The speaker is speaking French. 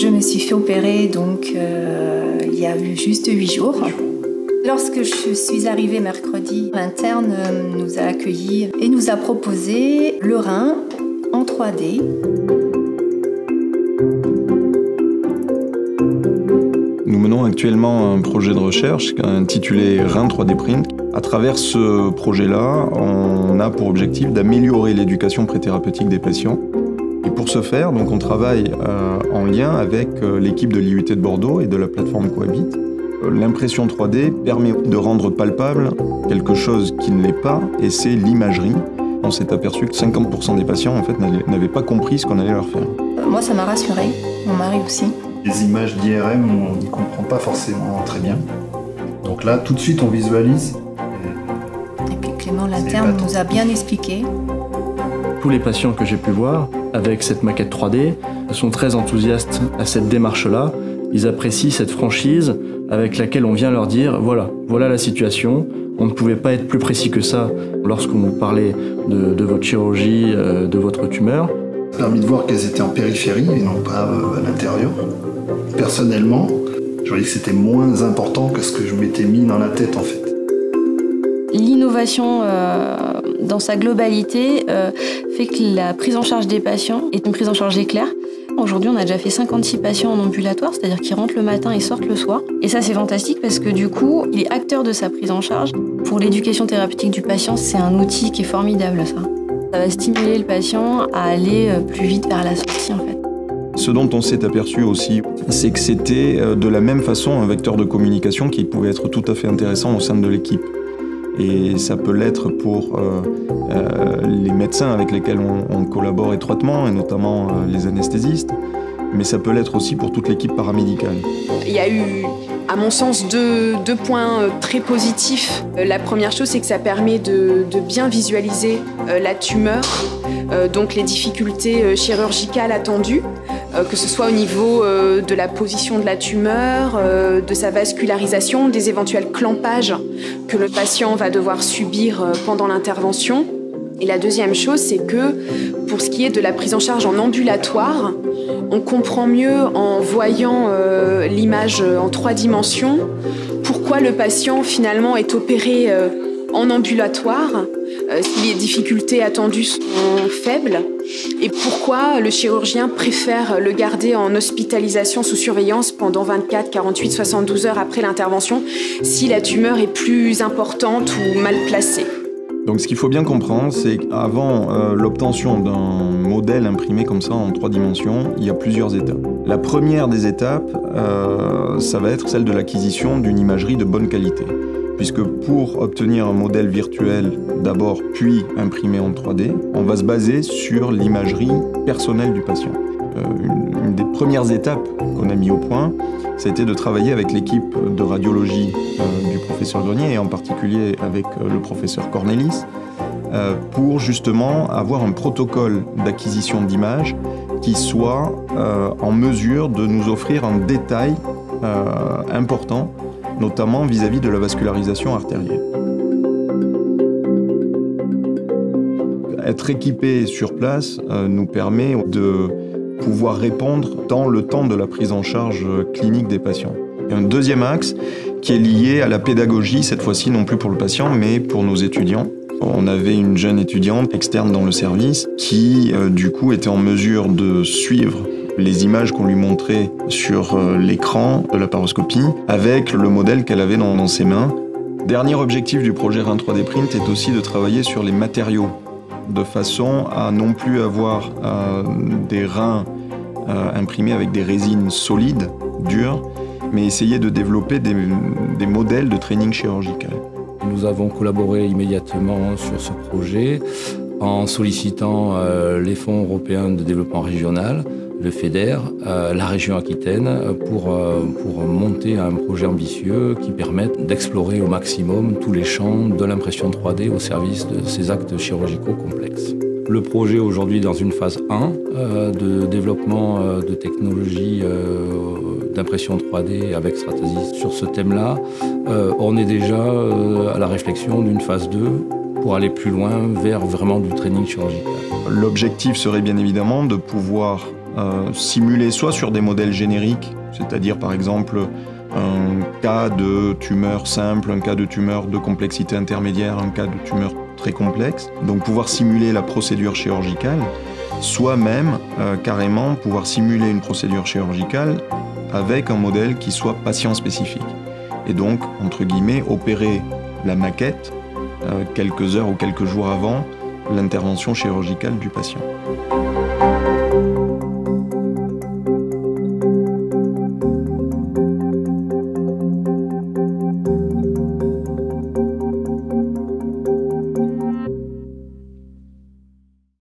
Je me suis fait opérer donc il y a eu juste 8 jours. Lorsque je suis arrivée mercredi, l'interne nous a accueillis et nous a proposé le rein en 3D. Nous menons actuellement un projet de recherche intitulé Rein 3D Print. À travers ce projet-là, on a pour objectif d'améliorer l'éducation préthérapeutique des patients. Et pour ce faire, donc, on travaille en lien avec l'équipe de l'IUT de Bordeaux et de la plateforme Cohabit. L'impression 3D permet de rendre palpable quelque chose qui ne l'est pas, et c'est l'imagerie. On s'est aperçu que 50% des patients en fait, n'avaient pas compris ce qu'on allait leur faire. Moi, ça m'a rassurée, mon mari aussi. Les images d'IRM, on n'y comprend pas forcément très bien. Donc là, tout de suite, on visualise. Et puis Clément, l'interne, nous a bien expliqué. Tous les patients que j'ai pu voir avec cette maquette 3D sont très enthousiastes à cette démarche-là. Ils apprécient cette franchise avec laquelle on vient leur dire voilà la situation. On ne pouvait pas être plus précis que ça lorsqu'on nous parlait de votre chirurgie, de votre tumeur. Ça a permis de voir qu'elles étaient en périphérie et non pas à l'intérieur. Personnellement, je voyais que c'était moins important que ce que je m'étais mis dans la tête en fait. L'innovation dans sa globalité fait que la prise en charge des patients est une prise en charge éclair. Aujourd'hui, on a déjà fait 56 patients en ambulatoire, c'est-à-dire qu'ils rentrent le matin et sortent le soir. Et ça, c'est fantastique parce que du coup, il est acteur de sa prise en charge. Pour l'éducation thérapeutique du patient, c'est un outil qui est formidable, ça. Ça va stimuler le patient à aller plus vite vers la sortie, en fait. Ce dont on s'est aperçu aussi, c'est que c'était de la même façon un vecteur de communication qui pouvait être tout à fait intéressant au sein de l'équipe. Et ça peut l'être pour les médecins avec lesquels on collabore étroitement, et notamment les anesthésistes, mais ça peut l'être aussi pour toute l'équipe paramédicale. Il y a eu, à mon sens, deux points très positifs. La première chose, c'est que ça permet de bien visualiser la tumeur, donc les difficultés chirurgicales attendues, que ce soit au niveau de la position de la tumeur, de sa vascularisation, des éventuels clampages que le patient va devoir subir pendant l'intervention. Et la deuxième chose, c'est que pour ce qui est de la prise en charge en ambulatoire, on comprend mieux en voyant l'image en 3 dimensions pourquoi le patient finalement est opéré en ambulatoire, si les difficultés attendues sont faibles, et pourquoi le chirurgien préfère le garder en hospitalisation sous surveillance pendant 24, 48, 72 heures après l'intervention si la tumeur est plus importante ou mal placée. Donc ce qu'il faut bien comprendre, c'est qu'avant l'obtention d'un modèle imprimé comme ça en 3 dimensions, il y a plusieurs étapes. La première des étapes, ça va être celle de l'acquisition d'une imagerie de bonne qualité. Puisque pour obtenir un modèle virtuel d'abord, puis imprimé en 3D, on va se baser sur l'imagerie personnelle du patient. Une des premières étapes qu'on a mis au point, ça a été de travailler avec l'équipe de radiologie du professeur Grenier, et en particulier avec le professeur Cornelis, pour justement avoir un protocole d'acquisition d'images qui soit en mesure de nous offrir un détail important, notamment vis-à-vis de la vascularisation artérielle. Être équipé sur place nous permet de pouvoir répondre dans le temps de la prise en charge clinique des patients. Il y a un deuxième axe qui est lié à la pédagogie, cette fois-ci non plus pour le patient, mais pour nos étudiants. On avait une jeune étudiante externe dans le service qui, du coup, était en mesure de suivre les images qu'on lui montrait sur l'écran de la paroscopie avec le modèle qu'elle avait dans ses mains. Dernier objectif du projet Rein 3D Print est aussi de travailler sur les matériaux, de façon à non plus avoir des reins imprimés avec des résines solides, dures, mais essayer de développer des modèles de training chirurgical. Nous avons collaboré immédiatement sur ce projet en sollicitant les fonds européens de développement régional, le FEDER, la région Aquitaine, pour monter un projet ambitieux qui permette d'explorer au maximum tous les champs de l'impression 3D au service de ces actes chirurgicaux complexes. Le projet aujourd'hui est dans une phase 1 de développement de technologies d'impression 3D avec Stratasys sur ce thème-là. On est déjà à la réflexion d'une phase 2 pour aller plus loin vers vraiment du training chirurgical. L'objectif serait bien évidemment de pouvoir simuler soit sur des modèles génériques, c'est-à-dire par exemple un cas de tumeur simple, un cas de tumeur de complexité intermédiaire, un cas de tumeur très complexe, donc pouvoir simuler la procédure chirurgicale, soit même carrément pouvoir simuler une procédure chirurgicale avec un modèle qui soit patient spécifique. Et donc, entre guillemets, opérer la maquette quelques heures ou quelques jours avant l'intervention chirurgicale du patient.